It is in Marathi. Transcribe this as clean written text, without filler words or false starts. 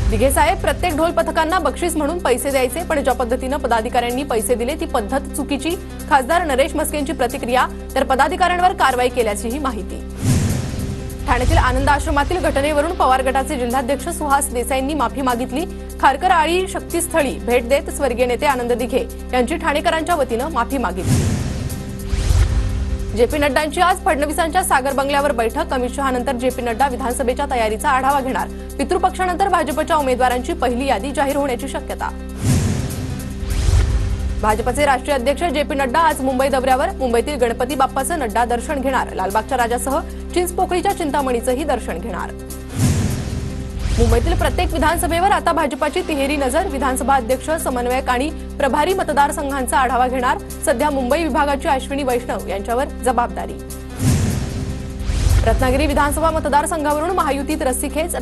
दिघे साहेब, प्रत्येक ढोल पथकांना बक्षीस म्हणून पैसे द्यायचे, पण ज्या पद्धतीने पदाधिकाऱ्यांनी पैसे दिले ती पद्धत चुकीची. खासदार नरेश मस्केंची प्रतिक्रिया, तर पदाधिकाऱ्यांवर कारवाई केल्याचीही माहिती. ठाण्यातील आनंद आश्रमातील घटनेवरून पवार गटाचे जिल्हाध्यक्ष सुहास देसाईंनी माफी मागितली. खारकर आळी शक्तीस्थळी भेट देत स्वर्गीय नेते आनंद दिघे यांची ठाणेकरांच्या वतीनं माफी मागितली. जेपी नड्डांची आज फडणवीसांच्या सागर बंगल्यावर बैठक. अमित शहानंतर जेपी नड्डा विधानसभेच्या तयारीचा आढावा घेणार. पितृपक्षानंतर भाजपच्या उमेदवारांची पहिली यादी जाहीर होण्याची शक्यता. भाजपचे राष्ट्रीय अध्यक्ष जेपी नड्डा आज मुंबई दौऱ्यावर. मुंबईतील गणपती बाप्पाचं नड्डा दर्शन घेणार. लालबागच्या राजासह चिंचपोकळीच्या चिंतामणीचंही दर्शन घेणार. मुंबईतील प्रत्येक विधानसभेवर आता भाजपाची तिहेरी नजर. विधानसभा अध्यक्ष, समन्वयक आणि प्रभारी मतदारसंघांचा आढावा घेणार. सध्या मुंबई विभागाची अश्विनी वैष्णव यांच्यावर जबाबदारी. रत्नागिरी विधानसभा मतदारसंघावरून महायुतीत रस्सीखेच.